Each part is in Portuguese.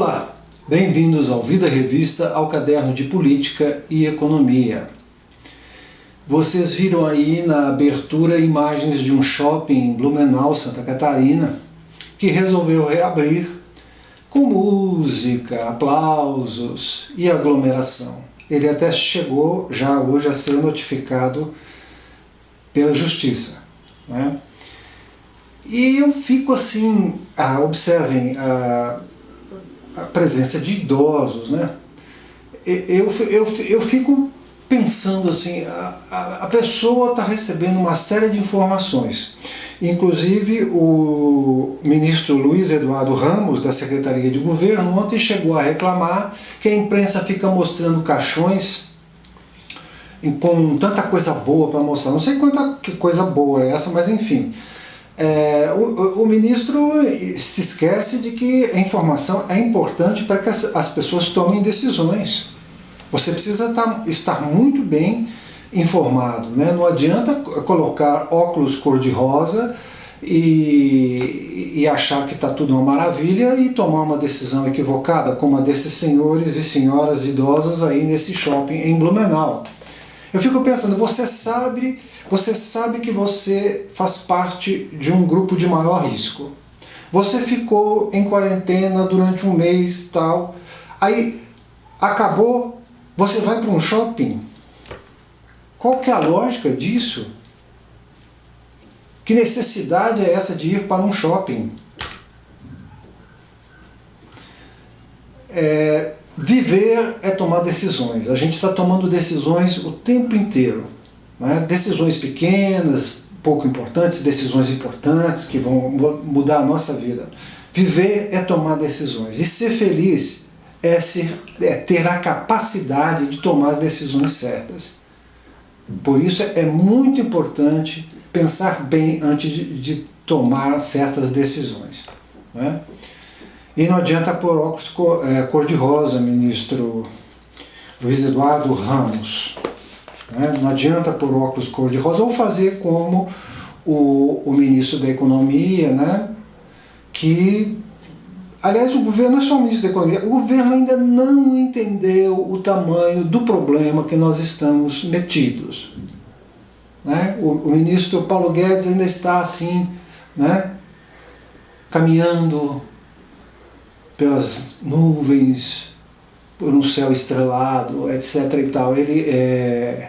Olá, bem-vindos ao Vida Revista, ao caderno de Política e Economia. Vocês viram aí na abertura imagens de um shopping em Blumenau, Santa Catarina, que resolveu reabrir com música, aplausos e aglomeração. Ele até chegou já hoje a ser notificado pela Justiça, né? E eu fico assim, observem a presença de idosos, né? Eu fico pensando assim, a pessoa está recebendo uma série de informações. Inclusive o ministro Luiz Eduardo Ramos, da Secretaria de Governo, ontem chegou a reclamar que a imprensa fica mostrando caixões com tanta coisa boa para mostrar. Não sei quanta coisa boa é essa, mas enfim. O ministro se esquece de que a informação é importante para que as pessoas tomem decisões. Você precisa estar muito bem informado, né? Não adianta colocar óculos cor-de-rosa e achar que está tudo uma maravilha e tomar uma decisão equivocada, como a desses senhores e senhoras idosas aí nesse shopping em Blumenau. Eu fico pensando, você sabe que você faz parte de um grupo de maior risco. Você ficou em quarentena durante um mês, tal. Aí acabou, você vai para um shopping. Qual que é a lógica disso? Que necessidade é essa de ir para um shopping? Viver é tomar decisões. A gente está tomando decisões o tempo inteiro, né? Decisões pequenas, pouco importantes, decisões importantes que vão mudar a nossa vida. Viver é tomar decisões. E ser feliz é ter a capacidade de tomar as decisões certas. Por isso é muito importante pensar bem antes de tomar certas decisões, né? E não adianta pôr óculos cor-de-rosa, ministro Luiz Eduardo Ramos. Né? Não adianta pôr óculos cor-de-rosa ou fazer como o ministro da Economia, né? Que, aliás, o governo não é só o ministro da Economia, o governo ainda não entendeu o tamanho do problema que nós estamos metidos. Né? O ministro Paulo Guedes ainda está assim, né? Caminhando pelas nuvens, por um céu estrelado, etc. e tal. Ele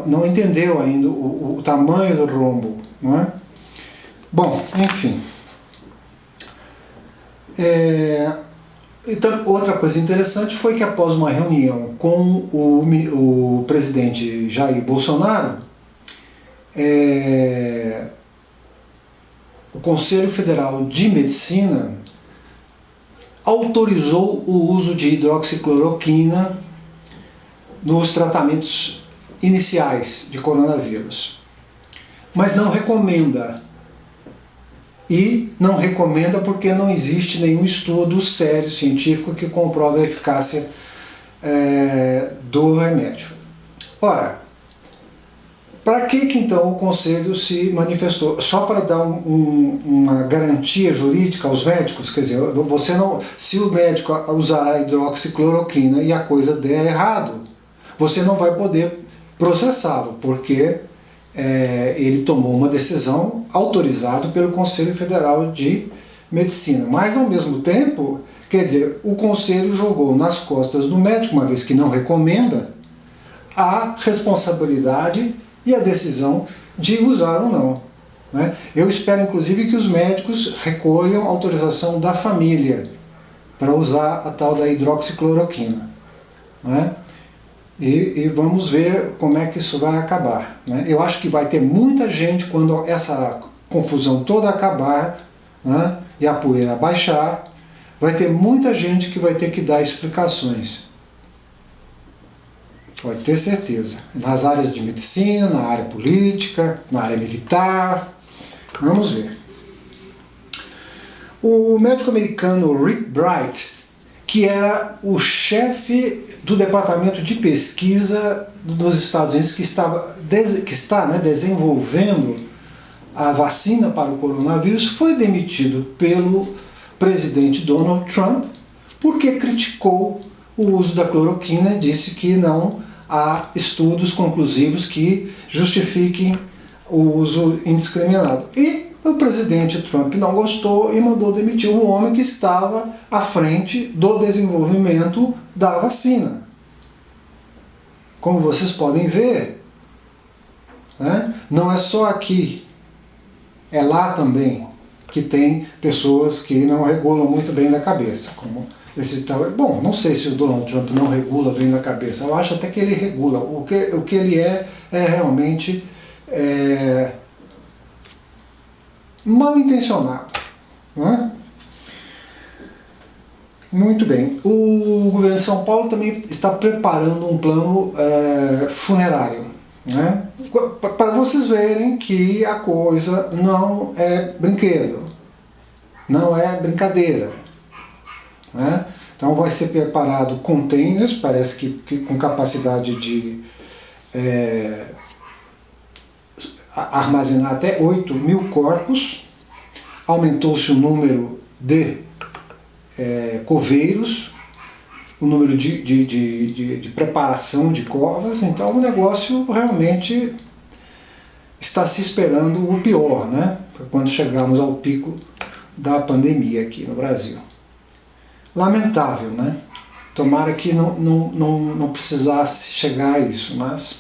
não entendeu ainda o tamanho do rombo, não é? Bom, enfim. Então, outra coisa interessante foi que após uma reunião com o presidente Jair Bolsonaro, o Conselho Federal de Medicina autorizou o uso de hidroxicloroquina nos tratamentos iniciais de coronavírus, mas não recomenda. E não recomenda porque não existe nenhum estudo sério científico que comprove a eficácia do remédio. Ora, para que então o Conselho se manifestou? Só para dar uma garantia jurídica aos médicos? Quer dizer, se o médico usar a hidroxicloroquina e a coisa der errado, você não vai poder processá-lo, porque ele tomou uma decisão autorizada pelo Conselho Federal de Medicina. Mas, ao mesmo tempo, quer dizer, o Conselho jogou nas costas do médico, uma vez que não recomenda, a responsabilidade e a decisão de usar ou não, né? Eu espero, inclusive, que os médicos recolham autorização da família para usar a tal da hidroxicloroquina, né? E vamos ver como é que isso vai acabar, né? Eu acho que vai ter muita gente, quando essa confusão toda acabar, né, e a poeira baixar, vai ter muita gente que vai ter que dar explicações. Pode ter certeza. Nas áreas de medicina, na área política, na área militar. Vamos ver. O médico americano Rick Bright, que era o chefe do departamento de pesquisa dos Estados Unidos, que está desenvolvendo a vacina para o coronavírus, foi demitido pelo presidente Donald Trump porque criticou o uso da cloroquina e disse que não há estudos conclusivos que justifiquem o uso indiscriminado. E o presidente Trump não gostou e mandou demitir o homem que estava à frente do desenvolvimento da vacina. Como vocês podem ver, né, não é só aqui, é lá também que tem pessoas que não regulam muito bem da cabeça. Como esse tal. Bom, não sei se o Donald Trump não regula bem da cabeça, eu acho até que ele regula. O que ele é realmente mal intencionado. Né? Muito bem. O governo de São Paulo também está preparando um plano funerário. Né? Para vocês verem que a coisa não é brinquedo, não é brincadeira. Né? Então vai ser preparado containers, parece que com capacidade de armazenar até 8.000 corpos. Aumentou-se o número de coveiros, o número de preparação de covas. Então o negócio realmente está se esperando o pior, né? Quando chegarmos ao pico da pandemia aqui no Brasil. Lamentável, né? Tomara que não precisasse chegar a isso, mas,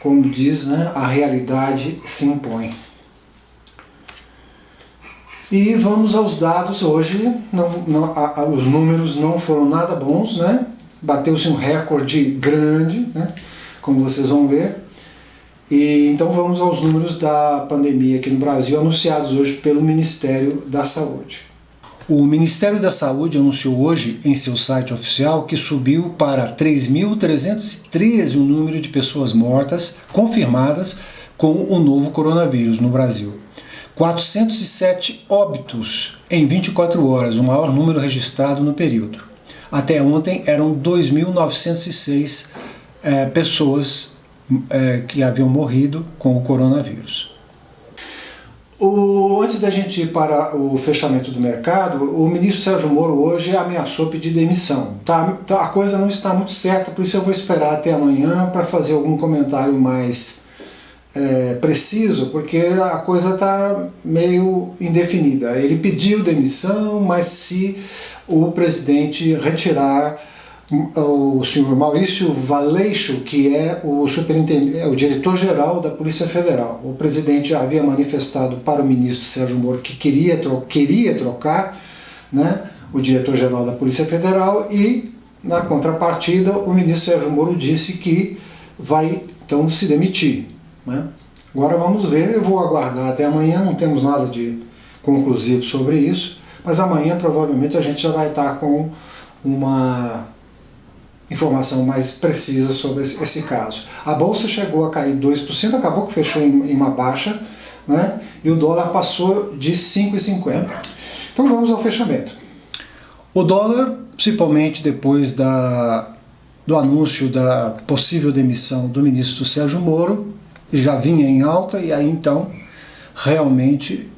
como diz, né, a realidade se impõe. E vamos aos dados hoje. Os números não foram nada bons, né? Bateu-se um recorde grande, né? Como vocês vão ver. E então vamos aos números da pandemia aqui no Brasil, anunciados hoje pelo Ministério da Saúde. O Ministério da Saúde anunciou hoje em seu site oficial que subiu para 3.313 o número de pessoas mortas confirmadas com o novo coronavírus no Brasil. 407 óbitos em 24 horas, o maior número registrado no período. Até ontem eram 2.906 pessoas que haviam morrido com o coronavírus. Antes da gente ir para o fechamento do mercado, o ministro Sérgio Moro hoje ameaçou pedir demissão. Tá? Então, a coisa não está muito certa, por isso eu vou esperar até amanhã para fazer algum comentário mais preciso, porque a coisa está meio indefinida. Ele pediu demissão, mas se o presidente retirar o senhor Maurício Valeixo, que é o superintendente, o diretor-geral da Polícia Federal. O presidente já havia manifestado para o ministro Sérgio Moro que queria trocar, né, o diretor-geral da Polícia Federal, e, na contrapartida, o ministro Sérgio Moro disse que vai, então, se demitir. Né? Agora vamos ver, eu vou aguardar até amanhã, não temos nada de conclusivo sobre isso, mas amanhã provavelmente a gente já vai estar com uma informação mais precisa sobre esse caso. A bolsa chegou a cair 2%, acabou que fechou em uma baixa, né? E o dólar passou de 5,50. Então vamos ao fechamento. O dólar, principalmente depois do anúncio da possível demissão do ministro Sérgio Moro, já vinha em alta e aí então realmente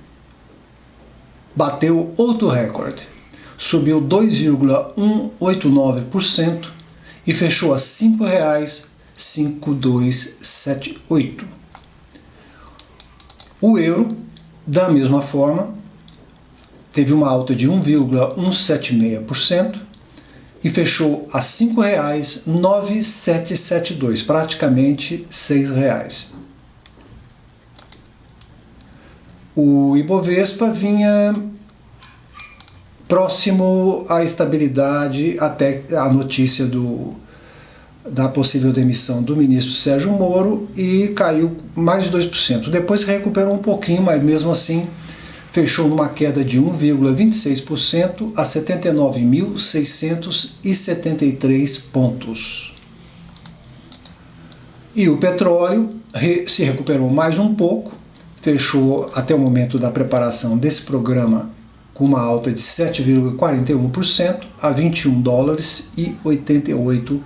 bateu outro recorde. Subiu 2,189%, e fechou a R$ 5,5278. O euro, da mesma forma, teve uma alta de 1,176% e fechou a R$ 5,9772, praticamente R$ 6. O Ibovespa vinha próximo à estabilidade até a notícia da possível demissão do ministro Sérgio Moro e caiu mais de 2%. Depois recuperou um pouquinho, mas mesmo assim fechou numa queda de 1,26% a 79.673 pontos. E o petróleo se recuperou mais um pouco, fechou até o momento da preparação desse programa com uma alta de 7,41% a $21,88.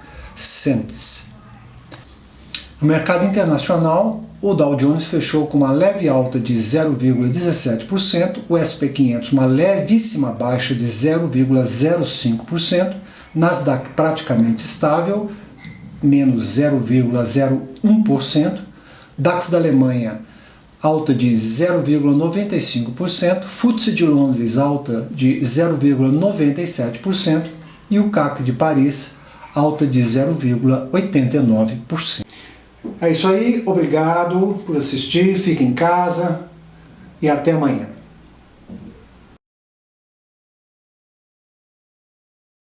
No mercado internacional, o Dow Jones fechou com uma leve alta de 0,17%, o SP 500 uma levíssima baixa de 0,05%, Nasdaq praticamente estável, menos 0,01%, DAX da Alemanha alta de 0,95%, FTSE de Londres alta de 0,97% e o CAC de Paris alta de 0,89%. É isso aí, obrigado por assistir, fique em casa e até amanhã.